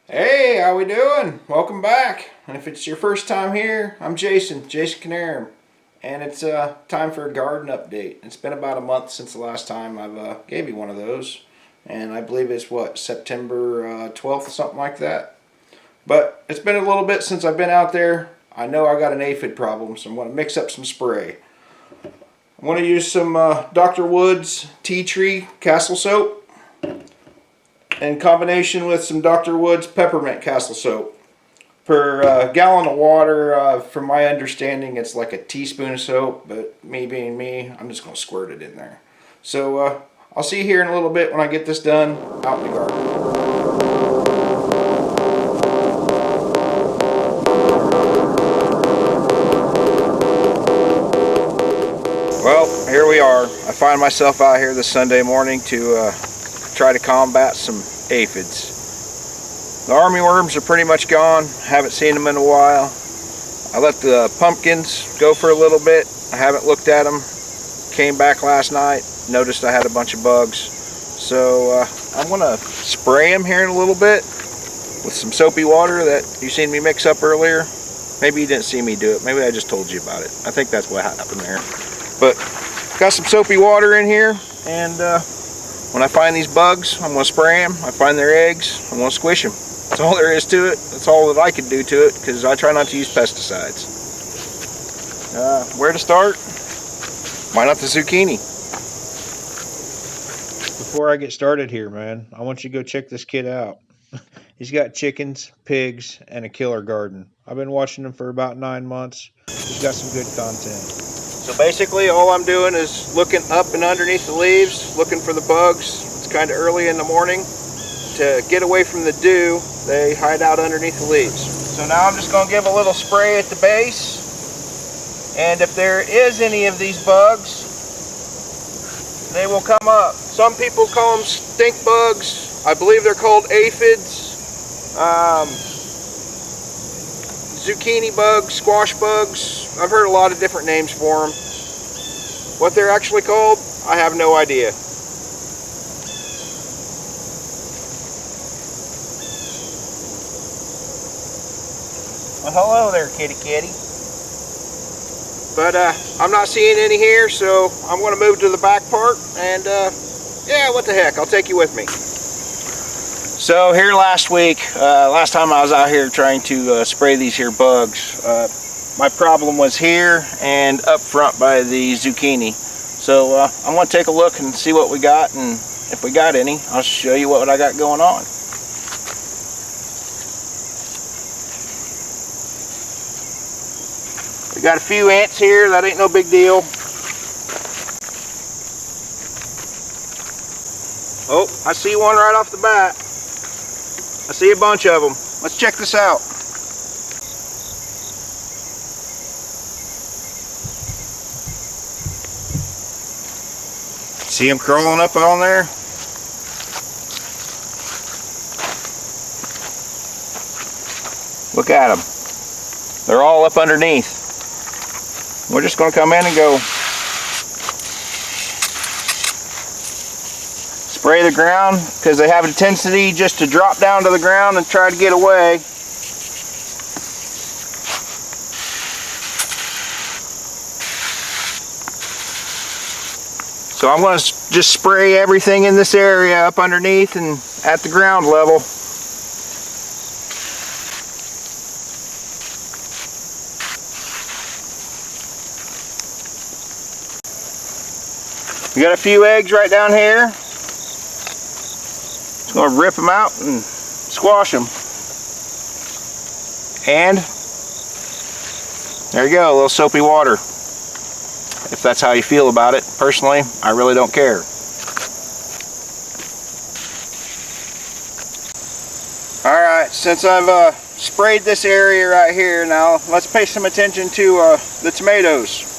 Hey, how we doing? Welcome back. And if it's your first time here, I'm Jason ilknierim, and it's time for a garden update. It's been about a month since the last time I've gave you one of those, and I believe it's what, September 12th, something like that. But it's been a little bit since I've been out there. I know I got an aphid problem, so I'm going to mix up some spray. I'm going to use some Dr. Wood's Tea Tree Castle Soap in combination with some Dr. Wood's Peppermint Castle Soap. Per gallon of water, from my understanding, it's like a teaspoon of soap, but me being me, I'm just going to squirt it in there. So I'll see you here in a little bit when I get this done out in the garden. Well, here we are. I find myself out here this Sunday morning to try to combat some aphids. The armyworms are pretty much gone. Haven't seen them in a while. I let the pumpkins go for a little bit. I haven't looked at them. Came back last night, noticed I had a bunch of bugs. So I'm gonna spray them here in a little bit with some soapy water that you seen me mix up earlier. Maybe you didn't see me do it. Maybe I just told you about it. I think that's what happened there. But got some soapy water in here, and when I find these bugs, I'm going to spray them. I find their eggs, I'm going to squish them. That's all there is to it. That's all that I can do to it, because I try not to use pesticides. Where to start? Why not the zucchini? Before I get started here, man, I want you to go check this kid out. He's got chickens, pigs, and a killer garden. I've been watching him for about 9 months. He's got some good content. So basically all I'm doing is looking up and underneath the leaves, looking for the bugs. It's kind of early in the morning. To get away from the dew, they hide out underneath the leaves. So now I'm just going to give a little spray at the base. And if there is any of these bugs, they will come up. Some people call them stink bugs. I believe they're called aphids. Zucchini bugs, squash bugs. I've heard a lot of different names for them. What they're actually called, I have no idea. Well, hello there, kitty kitty. But I'm not seeing any here, so I'm going to move to the back part, and yeah, what the heck, I'll take you with me. So here last time I was out here trying to spray these here bugs, my problem was here and up front by the zucchini. So I'm going to take a look and see what we got, and if we got any, I'll show you what I got going on. We got a few ants here, that ain't no big deal. Oh, I see one right off the bat. I see a bunch of them. Let's check this out. See them crawling up on there? Look at them. They're all up underneath. We're just going to come in and go spray the ground, because they have a tendency just to drop down to the ground and try to get away. So I'm going to just spray everything in this area up underneath and at the ground level. We got a few eggs right down here. Just going to rip them out and squash them. And there you go, a little soapy water. If that's how you feel about it. Personally, I really don't care. Alright, since I've sprayed this area right here, now let's pay some attention to the tomatoes.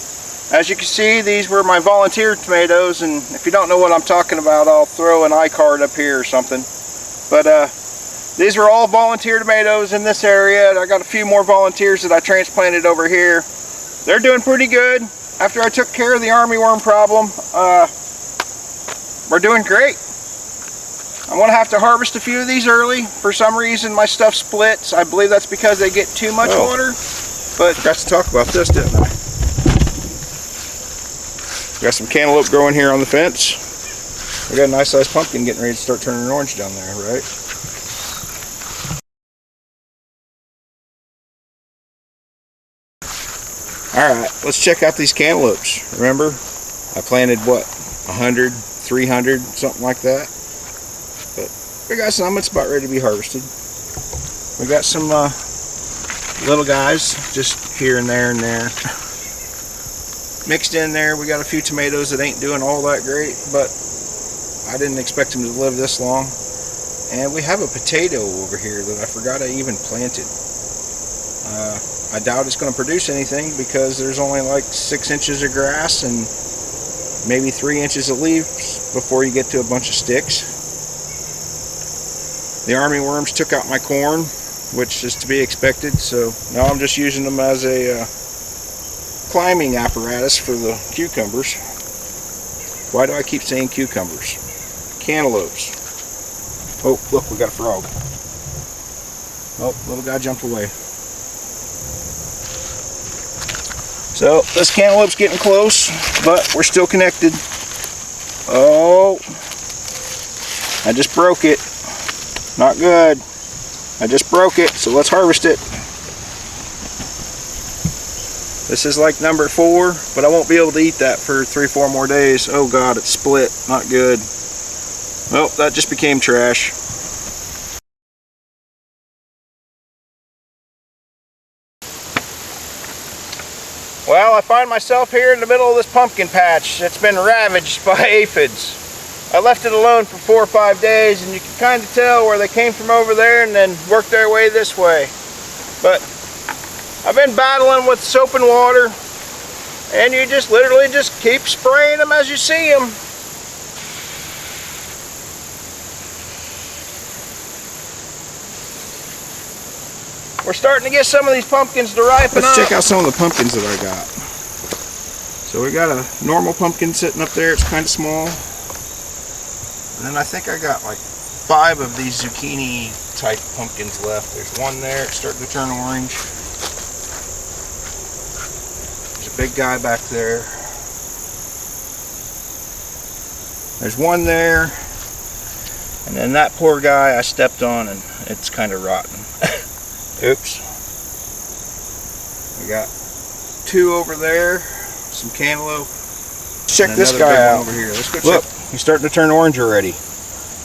As you can see, these were my volunteer tomatoes, and if you don't know what I'm talking about, I'll throw an iCard up here or something. But these were all volunteer tomatoes in this area. I got a few more volunteers that I transplanted over here. They're doing pretty good. After I took care of the armyworm problem, we're doing great. I'm going to have to harvest a few of these early. For some reason my stuff splits. I believe that's because they get too much water. But I forgot to talk about this, didn't I? Got some cantaloupe growing here on the fence. We got a nice sized pumpkin getting ready to start turning orange down there, right? Alright, let's check out these cantaloupes. Remember, I planted what, 100, 300, something like that. But we got some, it's about ready to be harvested. We got some little guys, just here and there and there. Mixed in there, we got a few tomatoes that ain't doing all that great, but I didn't expect them to live this long. And we have a potato over here that I forgot I even planted. I doubt it's going to produce anything because there's only like 6 inches of grass and maybe 3 inches of leaves before you get to a bunch of sticks. The army worms took out my corn, which is to be expected, so now I'm just using them as a climbing apparatus for the cucumbers. Why do I keep saying cucumbers? Cantaloupes. Oh, look, we got a frog. Oh, little guy jumped away. So this cantaloupe's getting close, but we're still connected. Oh, I just broke it. Not good. I just broke it, so let's harvest it. This is like number 4, but I won't be able to eat that for 3-4 more days. Oh God, it's split. Not good. Oh, that just became trash. Well, I find myself here in the middle of this pumpkin patch that's been ravaged by aphids. I left it alone for 4 or 5 days, and you can kind of tell where they came from over there and then worked their way this way. But I've been battling with soap and water, and you just literally just keep spraying them as you see them. We're starting to get some of these pumpkins to ripen up. Let's check out some of the pumpkins that I got. So we got a normal pumpkin sitting up there. It's kind of small. And then I think I got like 5 of these zucchini type pumpkins left. There's one there. It's starting to turn orange. There's a big guy back there. There's one there. And then that poor guy I stepped on and it's kind of rotten. Oops. We got 2 over there, some cantaloupe. Let's check this guy out over here. Let's go check. Look, he's starting to turn orange already.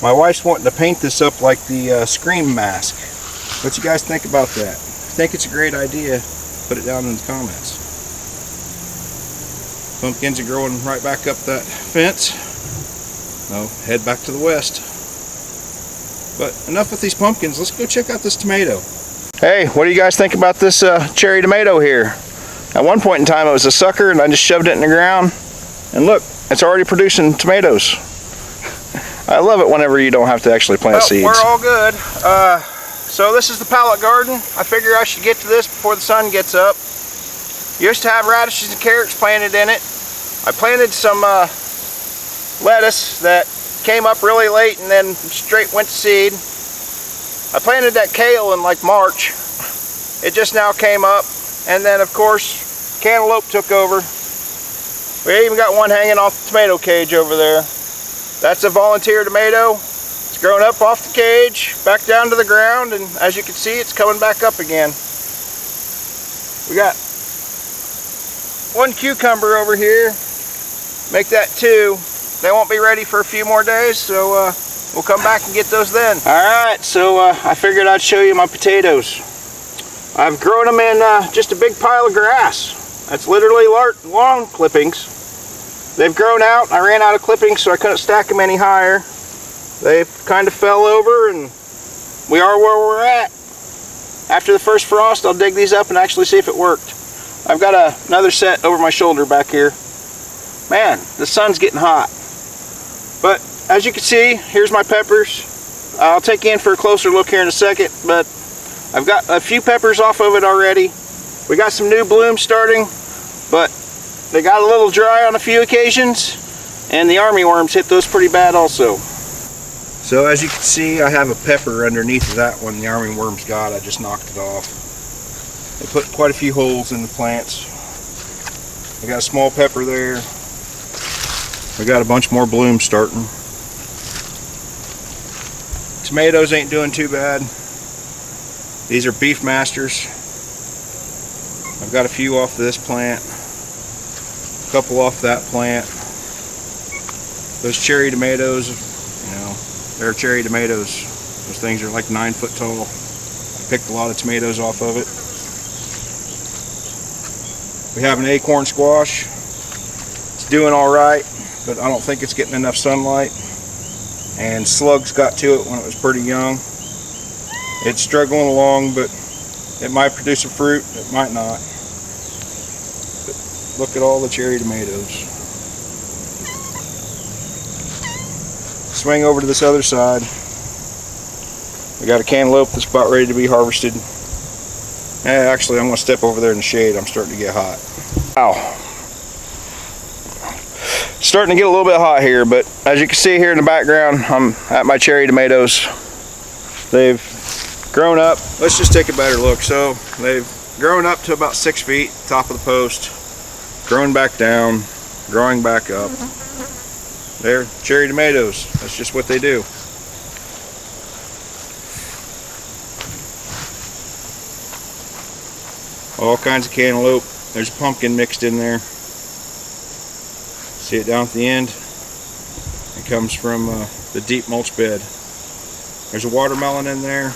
My wife's wanting to paint this up like the Scream mask. What you guys think about that? If you think it's a great idea, put it down in the comments. Pumpkins are growing right back up that fence. No, head back to the west. But enough with these pumpkins. Let's go check out this tomato. Hey, what do you guys think about this cherry tomato here? At one point in time it was a sucker and I just shoved it in the ground. And look, it's already producing tomatoes. I love it whenever you don't have to actually plant seeds. We're all good. So this is the pallet garden. I figure I should get to this before the sun gets up. Used to have radishes and carrots planted in it. I planted some lettuce that came up really late and then straight went to seed. I planted that kale in like March. It just now came up. And then of course, cantaloupe took over. We even got one hanging off the tomato cage over there. That's a volunteer tomato. It's grown up off the cage, back down to the ground, and as you can see, it's coming back up again. We got 1 cucumber over here. Make that 2. They won't be ready for a few more days, so we'll come back and get those then. Alright, so I figured I'd show you my potatoes. I've grown them in just a big pile of grass. That's literally lawn clippings. They've grown out. I ran out of clippings, so I couldn't stack them any higher. They kind of fell over, and we are where we're at. After the first frost, I'll dig these up and actually see if it worked. I've got another set over my shoulder back here. Man, the sun's getting hot. But as you can see, here's my peppers. I'll take you in for a closer look here in a second, but I've got a few peppers off of it already. We got some new blooms starting, but they got a little dry on a few occasions, and the army worms hit those pretty bad also. So as you can see, I have a pepper underneath of that one the armyworms got. I just knocked it off. They put quite a few holes in the plants. I got a small pepper there. I got a bunch more blooms starting. Tomatoes ain't doing too bad. These are Beef Masters. I've got a few off this plant, a couple off that plant. Those cherry tomatoes, you know, they're cherry tomatoes. Those things are like 9 foot tall. I picked a lot of tomatoes off of it. We have an acorn squash. It's doing all right, but I don't think it's getting enough sunlight. And slugs got to it when it was pretty young. It's struggling along, but it might produce a fruit, it might not. But look at all the cherry tomatoes. Swing over to this other side. We got a cantaloupe that's about ready to be harvested. Actually, I'm going to step over there in the shade. I'm starting to get hot. Wow. Starting to get a little bit hot here, but as you can see here in the background, I'm at my cherry tomatoes. They've grown up. Let's just take a better look. So they've grown up to about 6 feet, top of the post, growing back down, growing back up. They're cherry tomatoes. That's just what they do. All kinds of cantaloupe. There's a pumpkin mixed in there. See it down at the end? It comes from the deep mulch bed. There's a watermelon in there.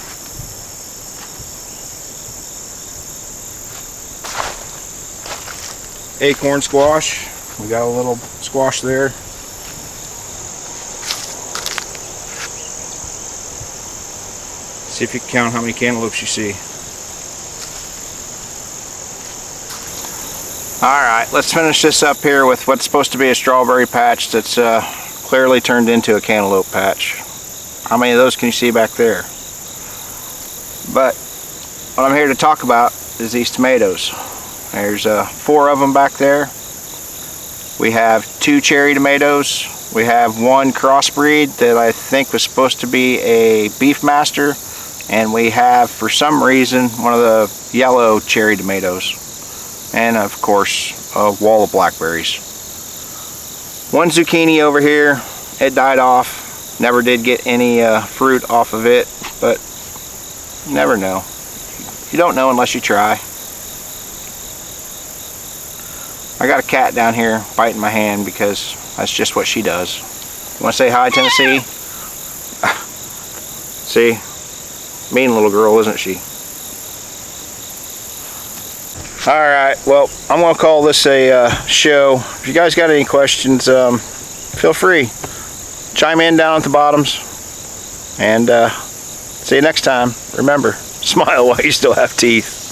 Acorn squash. We got a little squash there. See if you can count how many cantaloupes you see. Alright, let's finish this up here with what's supposed to be a strawberry patch that's clearly turned into a cantaloupe patch. How many of those can you see back there? But what I'm here to talk about is these tomatoes. There's 4 of them back there. We have 2 cherry tomatoes. We have 1 crossbreed that I think was supposed to be a Beef Master. And we have, for some reason, one of the yellow cherry tomatoes. And of course, a wall of blackberries. 1 zucchini over here, it died off. Never did get any fruit off of it, but you never know. You don't know unless you try. I got a cat down here biting my hand because that's just what she does. You want to say hi, Tennessee? See? Mean little girl, isn't she? Alright, well, I'm going to call this a show. If you guys got any questions, feel free. Chime in down at the bottoms. And see you next time. Remember, smile while you still have teeth.